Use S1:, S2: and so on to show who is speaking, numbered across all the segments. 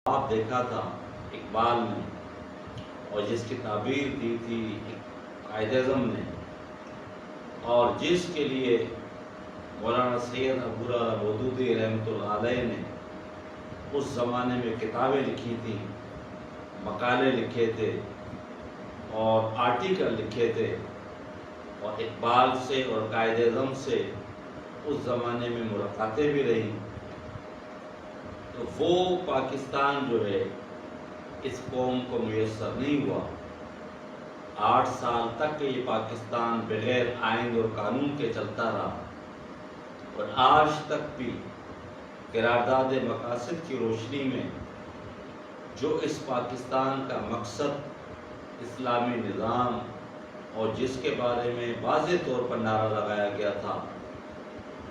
S1: آپ دیکھا تھا اقبال نے، اور جس کی تعبیر دی تھی قائد اعظم نے، اور جس کے لیے مولانا سید عبداللہ مودودی رحمۃ اللہ علیہ نے اس زمانے میں کتابیں لکھی تھیں، مقالے لکھے تھے اور آرٹیکل لکھے تھے، اور اقبال سے اور قائد اعظم سے اس زمانے میں ملاقاتیں بھی رہیں، تو وہ پاکستان جو ہے اس قوم کو میسر نہیں ہوا۔ 8 سال تک یہ پاکستان بغیر آئین اور قانون کے چلتا رہا، اور آج تک بھی قرارداد مقاصد کی روشنی میں جو اس پاکستان کا مقصد اسلامی نظام، اور جس کے بارے میں واضح طور پر نعرہ لگایا گیا تھا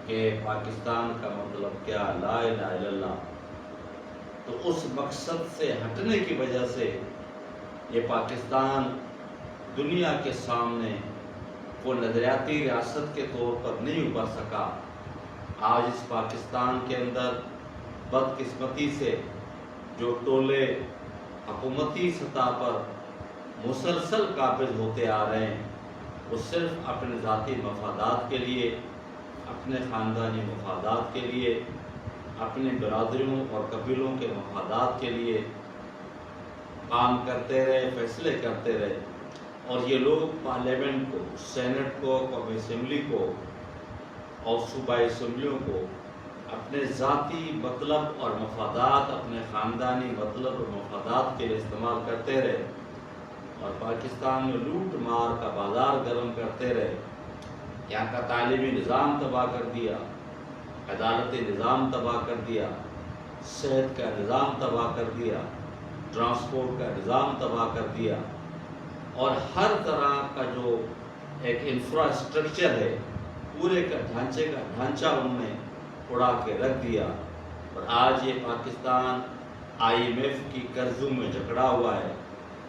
S1: کہ پاکستان کا مطلب کیا، لا الہ الا اللہ، تو اس مقصد سے ہٹنے کی وجہ سے یہ پاکستان دنیا کے سامنے وہ نظریاتی ریاست کے طور پر نہیں ابھر سکا۔ آج اس پاکستان کے اندر بدقسمتی سے جو ٹولے حکومتی سطح پر مسلسل قابض ہوتے آ رہے ہیں، وہ صرف اپنے ذاتی مفادات کے لیے، اپنے خاندانی مفادات کے لیے، اپنے برادریوں اور قبیلوں کے مفادات کے لیے کام کرتے رہے، فیصلے کرتے رہے، اور یہ لوگ پارلیمنٹ کو، سینٹ کو، قومی اسمبلی کو اور صوبائی اسمبلیوں کو اپنے ذاتی مطلب اور مفادات، اپنے خاندانی مطلب اور مفادات کے لیے استعمال کرتے رہے، اور پاکستان میں لوٹ مار کا بازار گرم کرتے رہے۔ یہاں کا تعلیمی نظام تباہ کر دیا، عدالتی نظام تباہ کر دیا، صحت کا نظام تباہ کر دیا، ٹرانسپورٹ کا نظام تباہ کر دیا، اور ہر طرح کا جو ایک انفراسٹرکچر ہے، پورے کا ڈھانچہ انہوں نے اڑا کے رکھ دیا، اور آج یہ پاکستان IMF کی قرضوں میں جکڑا ہوا ہے۔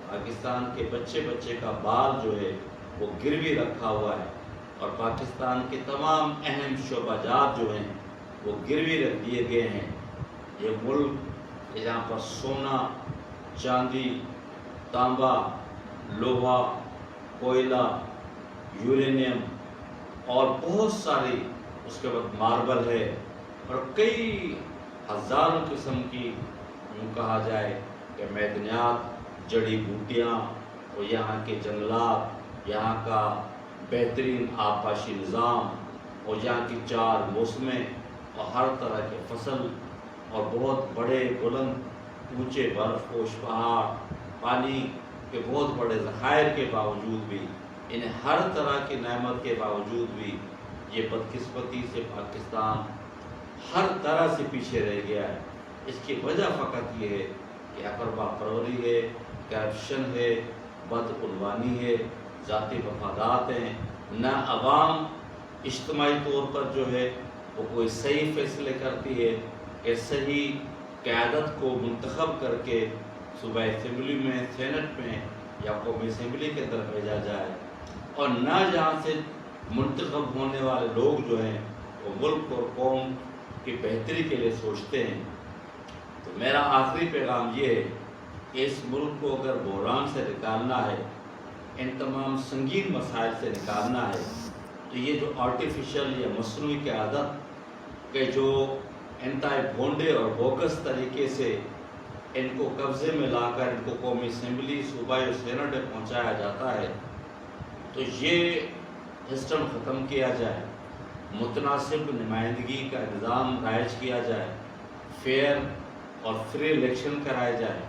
S1: پاکستان کے بچے کا بال جو ہے وہ گروی رکھا ہوا ہے، اور پاکستان کے تمام اہم شعبہ جات جو ہیں وہ گروی رکھ دیے گئے ہیں۔ یہ ملک جہاں پر سونا، چاندی، تانبا، لوہا، کوئلہ، یورینیم اور بہت ساری، اس کے بعد ماربل ہے، اور کئی ہزاروں قسم کی یوں کہا جائے کہ معدنیات، جڑی بوٹیاں، اور یہاں کے جنگلات، یہاں کا بہترین آبپاشی نظام، اور یہاں کی 4 موسمیں، اور ہر طرح کے فصل، اور بہت بڑے بلند اونچے برف پوش پہاڑ، پانی کے بہت بڑے ذخائر کے باوجود بھی، انہیں ہر طرح کی نعمت کے باوجود بھی یہ بدقسمتی سے پاکستان ہر طرح سے پیچھے رہ گیا ہے۔ اس کی وجہ فقط یہ ہے کہ اقربا پروری ہے، کرپشن ہے، بدعنوانی ہے، ذاتی مفادات ہیں، نہ عوام اجتماعی طور پر جو ہے وہ کوئی صحیح فیصلے کرتی ہے کہ صحیح قیادت کو منتخب کر کے صوبائی اسمبلی میں، سینٹ میں یا قومی اسمبلی کے اندر بھیجا جائے، اور نہ جہاں سے منتخب ہونے والے لوگ جو ہیں وہ ملک اور قوم کی بہتری کے لیے سوچتے ہیں۔ تو میرا آخری پیغام یہ ہے کہ اس ملک کو اگر بحران سے نکالنا ہے، ان تمام سنگین مسائل سے نکالنا ہے، تو یہ جو آرٹیفیشل یا مصنوعی قیادت کے جو انتہائی بھونڈے اور بوگس طریقے سے ان کو قبضے میں لا کر ان کو قومی اسمبلی، صوبائی اور سینٹ میں پہنچایا جاتا ہے، تو یہ سسٹم ختم کیا جائے، متناسب نمائندگی کا نظام رائج کیا جائے، فیئر اور فری الیکشن کرائے جائے،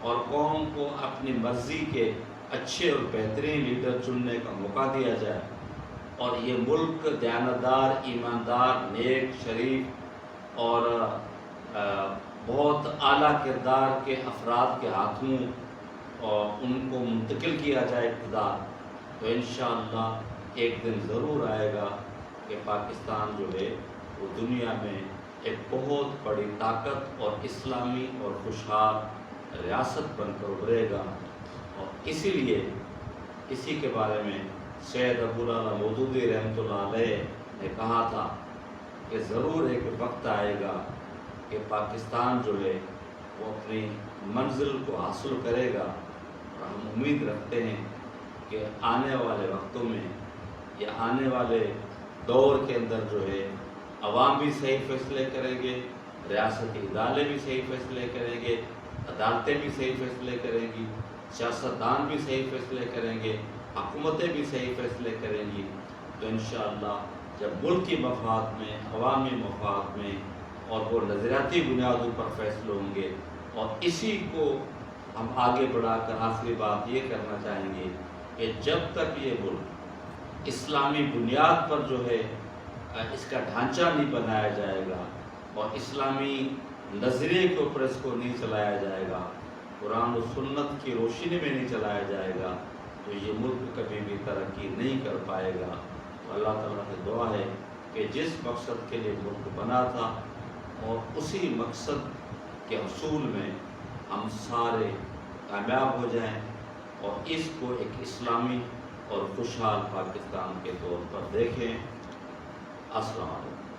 S1: اور قوم کو اپنی مرضی کے اچھے اور بہترین لیڈر چننے کا موقع دیا جائے، اور یہ ملک دیانتدار، ایماندار، نیک، شریف اور بہت اعلیٰ کردار کے افراد کے ہاتھوں اور ان کو منتقل کیا جائے اقتدار، تو انشاءاللہ ایک دن ضرور آئے گا کہ پاکستان جو ہے وہ دنیا میں ایک بہت بڑی طاقت اور اسلامی اور خوشحال ریاست بن کر ابھرے گا۔ اور اسی لیے اسی کے بارے میں سید عبداللہ مودودی رحمۃ اللہ علیہ نے کہا تھا کہ ضرور ایک وقت آئے گا کہ پاکستان جو ہے وہ اپنی منزل کو حاصل کرے گا، اور ہم امید رکھتے ہیں کہ آنے والے وقتوں میں یا آنے والے دور کے اندر جو ہے عوام بھی صحیح فیصلے کریں گے، ریاستی ادارے بھی صحیح فیصلے کریں گے، عدالتیں بھی صحیح فیصلے کریں گی، سیاستدان بھی صحیح فیصلے کریں گے، حکومتیں بھی صحیح فیصلے کریں گی۔ تو انشاءاللہ جب ملکی مفاد میں، عوامی مفاد میں اور وہ نظریاتی بنیادوں پر فیصلے ہوں گے، اور اسی کو ہم آگے بڑھا کر آخری بات یہ کرنا چاہیں گے کہ جب تک یہ ملک اسلامی بنیاد پر جو ہے اس کا ڈھانچہ نہیں بنایا جائے گا اور اسلامی نظریے کے اوپر اس کو نہیں چلایا جائے گا، قرآن و سنت کی روشنی میں نہیں چلایا جائے گا، تو یہ ملک کبھی بھی ترقی نہیں کر پائے گا۔ تو اللہ تعالیٰ سے دعا ہے کہ جس مقصد کے لیے ملک بنا تھا اور اسی مقصد کے حصول میں ہم سارے کامیاب ہو جائیں اور اس کو ایک اسلامی اور خوشحال پاکستان کے طور پر دیکھیں۔ السلام علیکم۔